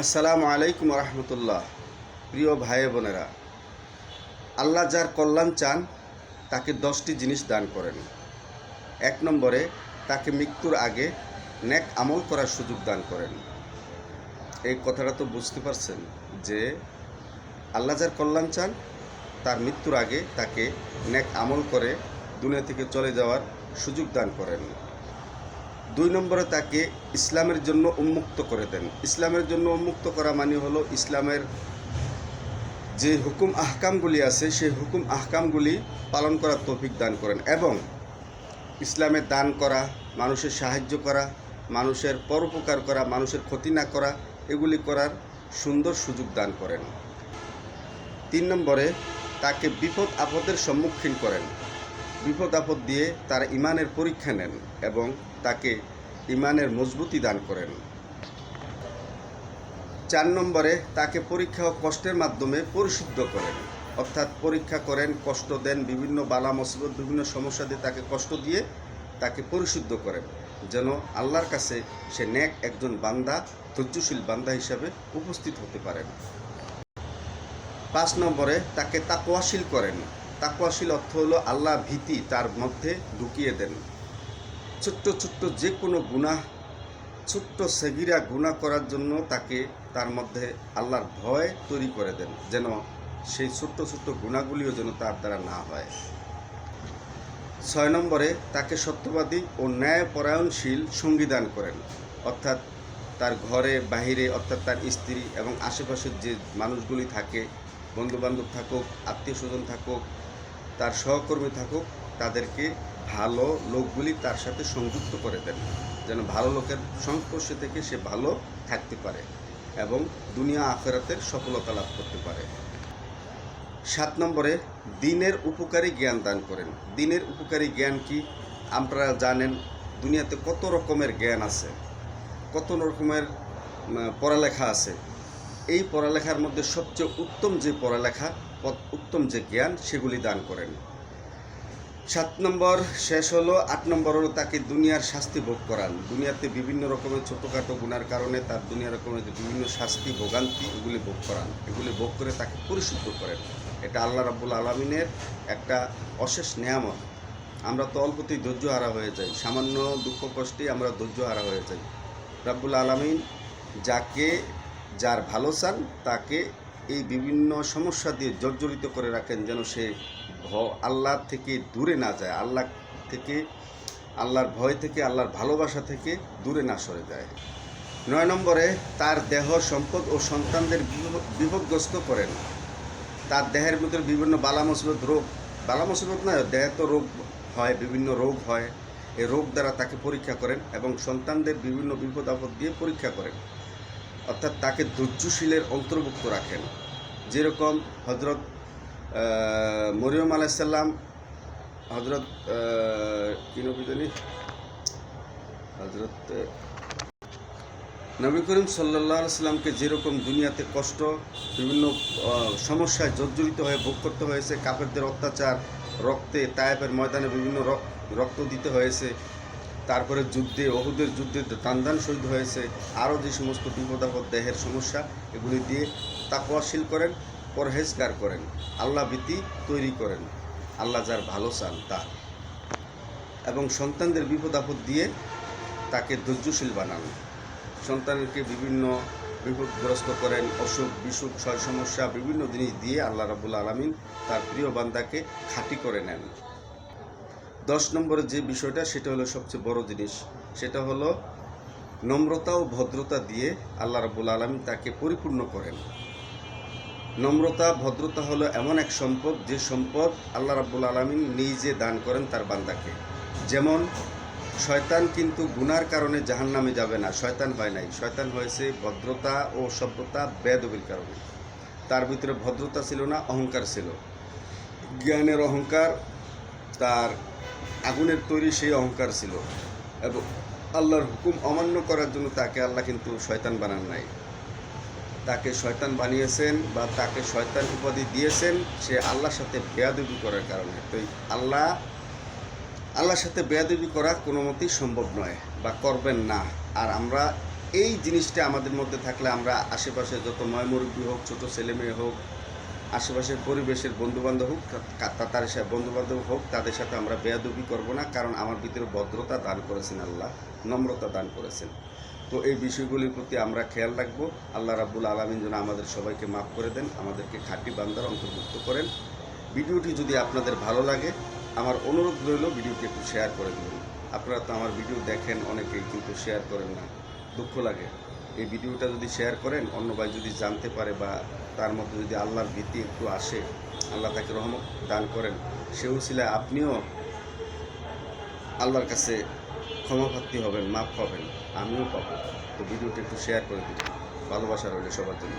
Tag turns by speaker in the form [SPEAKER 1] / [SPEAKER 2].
[SPEAKER 1] আসসালামু আলাইকুম রহমতুল্লাহ। প্রিয় ভাই বোনেরা, আল্লাহ যার কল্যাণ চান তাকে 10টি জিনিস দান করেন। 1 নম্বরে তাকে মৃত্যুর আগে নেক আমল করার সুযোগ দান করেন। এই কথাটা তো বুঝতে পারছেন যে আল্লাহ যার কল্যাণ চান তার মৃত্যুর আগে তাকে নেক আমল করে দুনিয়া থেকে চলে যাওয়ার সুযোগ দান করেন। 2 নম্বরে তাকে ইসলামের জন্য উন্মুক্ত করে দেন। ইসলামের জন্য উন্মুক্ত করা মানে হলো ইসলামের যে হুকুম আহকামগুলি আছে সেই হুকুম আহকামগুলি পালন করার তৌফিক দান করেন এবং ইসলামে দান করা, মানুষের সাহায্য করা, মানুষের পরোপকার করা, মানুষের ক্ষতি না করা, এগুলি করার সুন্দর সুযোগ দান করেন। 3 নম্বরে তাকে বিপদ আপদের সম্মুখীন করেন। বিপদ আপদ দিয়ে তার ইমানের পরীক্ষা নেন এবং তাকে ইমানের মজবুতি দান করেন। 4 নম্বরে তাকে পরীক্ষা ও কষ্টের মাধ্যমে পরিশুদ্ধ করেন, অর্থাৎ পরীক্ষা করেন, কষ্ট দেন, বিভিন্ন বালা মুসিবত, বিভিন্ন সমস্যা দিয়ে তাকে কষ্ট দিয়ে তাকে পরিশুদ্ধ করেন, যেন আল্লাহর কাছে সে নেক একজন বান্দা, ধৈর্যশীল বান্দা হিসাবে উপস্থিত হতে পারেন। 5 নম্বরে তাকে তাকওয়াশীল করেন। তাকওয়াশীল অর্থ হলো আল্লাহ ভীতি তার মধ্যে ঢুকিয়ে দেন। ছোট্ট ছোট্ট যে কোনো গুনাহ, ছোট্ট সেগিরা গুনাহ করার জন্য তাকে তার মধ্যে আল্লাহর ভয় তৈরি করে দেন, যেন সেই ছোট্ট ছোট্ট গুনাহগুলিও যেন তার দ্বারা না হয়। 6 নম্বরে তাকে সত্যবাদী ও ন্যায়পরায়ণশীল সঙ্গী দান করেন, অর্থাৎ তার ঘরে বাহিরে, অর্থাৎ তার স্ত্রী এবং আশেপাশের যে মানুষগুলি থাকে, বন্ধুবান্ধব থাকুক, আত্মীয় স্বজন থাকুক, তার সহকর্মী থাকুক, তাদেরকে ভালো লোকগুলি তার সাথে সংযুক্ত করে দেন, যেন ভালো লোকের সংস্পর্শে থেকে সে ভালো থাকতে পারে এবং দুনিয়া আখিরাতের সফলতা লাভ করতে পারে। 7 নম্বরে দ্বীনের উপকারী জ্ঞান দান করেন। দ্বীনের উপকারী জ্ঞান কি? আপনারা জানেন দুনিয়াতে কত রকমের জ্ঞান আছে, কত রকমের পড়ালেখা আছে। এই পড়ালেখার মধ্যে সবচেয়ে উত্তম যে পড়ালেখা, উত্তম যে জ্ঞান, সেগুলি দান করেন। 7 নম্বর শেষ হলো। 8 নম্বর হলো তাকে দুনিয়ার শাস্তি ভোগ করান। দুনিয়াতে বিভিন্ন রকমের ছোটোখাটো গুনার কারণে তার দুনিয়া রকমের বিভিন্ন শাস্তি, ভোগান্তি, এগুলি ভোগ করান। এগুলি ভোগ করে তাকে পরিশুদ্ধ করেন। এটা আল্লাহ রাব্বুল আলামিনের একটা অশেষ নেয়ামত। আমরা তো অল্পতেই ধৈর্য হারা হয়ে যাই, সামান্য দুঃখ কষ্টে আমরা ধৈর্য হারা হয়ে যাই। রাব্বুল আলামিন যার ভালো চান তাকে এই বিভিন্ন সমস্যা দিয়ে জর্জরিত করে রাখেন, যেন সে আল্লাহ থেকে দূরে না যায়, আল্লাহর ভয় থেকে, আল্লাহর ভালোবাসা থেকে দূরে না সরে যায়। 9 নম্বরে তার দেহ, সম্পদ ও সন্তানদের বিপদগ্রস্ত করেন। তার দেহের ভিতরে বিভিন্ন বালা মুসিবত নয়, দেহে তো রোগ হয়, বিভিন্ন রোগ হয়, এই রোগ দ্বারা তাকে পরীক্ষা করেন এবং সন্তানদের বিভিন্ন বিপদ আপদ দিয়ে পরীক্ষা করেন, অর্থাৎ তাকে ধৈর্যশীলের অন্তর্ভুক্ত রাখেন। যেরকম হজরত মরিয়ম আলাইসাল্লাম, হজরত নবী করিম সাল্লাল্লাহু আলাইহি সাল্লামকে যেরকম দুনিয়াতে কষ্ট, বিভিন্ন সমস্যায় জর্জরিত হয়ে ভোগ করতে হয়েছে, কাফেরদের অত্যাচার, রক্তে তায়েফের ময়দানে বিভিন্ন রক্ত দিতে হয়েছে, তারপরে যুদ্ধে, ওহুদের যুদ্ধে টানদান শহীদ হয়েছে, আরও যে সমস্ত বিপদ আপদ, দেহের সমস্যা, এগুলি দিয়ে তাকওয়াশীল করেন, পরহেজগার করেন, আল্লাহ ভীতি তৈরি করেন, আল্লাহ যার ভালো চান তার, এবং সন্তানদের বিপদ আপদ দিয়ে তাকে ধৈর্যশীল বানান। সন্তানকে বিভিন্ন বিপদগ্রস্ত করেন, অসুখ বিসুখ, সমস্যা, বিভিন্ন জিনিস দিয়ে আল্লাহ রাব্বুল আলামিন তার প্রিয় বান্দাকে খাঁটি করে নেন। 10 নম্বরের যে বিষয়টা, সেটা হলো সবচেয়ে বড় জিনিস, সেটা হলো নম্রতা ও ভদ্রতা দিয়ে আল্লাহ রাব্বুল আলামিন তাকে পরিপূর্ণ করেন। নম্রতা, ভদ্রতা হলো এমন এক সম্পদ, যে সম্পদ আল্লাহ রাব্বুল আলামিন নিজে দান করেন তার বান্দাকে। যেমন শয়তান কিন্তু গুনার কারণে জাহান্নামে যাবে না, শয়তান হয় নাই, শয়তান হয়েছে ভদ্রতা ও সভ্যতা, বেয়াদবির কারণে। তার ভিতরে ভদ্রতা ছিল না, অহংকার ছিল, জ্ঞানের অহংকার, তার আগুনের তৈরি সেই অহংকার ছিল, এবং আল্লাহর হুকুম অমান্য করার জন্য তাকে আল্লাহ কিন্তু শয়তান বানান নাই, তাকে শয়তান বানিয়েছেন বা তাকে শয়তান উপাধি দিয়েছেন সে আল্লাহর সাথে বেয়াদবি করার কারণে। তো আল্লাহর সাথে বেয়াদবি করা কোনো মতেই সম্ভব নয় বা করবেন না। আর আমরা এই জিনিসটা আমাদের মধ্যে থাকলে আমরা আশেপাশে যত ময়মুরব্বী হোক, ছোট ছেলে মেয়ে হোক, আশেপাশের পরিবেশের বন্ধুবান্ধব হোক, তার সাথে বন্ধুবান্ধব হোক, তাদের সাথে আমরা বেয়াদবি করব না, কারণ আমার ভিতরে ভদ্রতা দান করেছেন আল্লাহ, নম্রতা দান করেছেন। তো এই বিষয়গুলির প্রতি আমরা খেয়াল রাখবো। আল্লাহ রাব্বুল আলামিন যেন আমাদের সবাইকে মাফ করে দেন, আমাদেরকে খাঁটি বান্দার অন্তর্ভুক্ত করেন। ভিডিওটি যদি আপনাদের ভালো লাগে, আমার অনুরোধ রইল ভিডিওটি একটু শেয়ার করে দেবেন। আপনারা তো আমার ভিডিও দেখেন অনেকেই, কিন্তু শেয়ার করেন না, দুঃখ লাগে। এই ভিডিওটা যদি শেয়ার করেন, অন্য ভাই যদি জানতে পারে বা তার মধ্যে যদি আল্লাহর ভীতি একটু আসে, আল্লাহ তাকে রহমত দান করেন, সেও ছিল আপনিও আল্লাহর কাছে ক্ষমাপ্রার্থী হবেন, মাফ পাবেন, আমিও পাবো। তো ভিডিওটি একটু শেয়ার করে দিন। ভালোবাসা রইল সবার জন্য।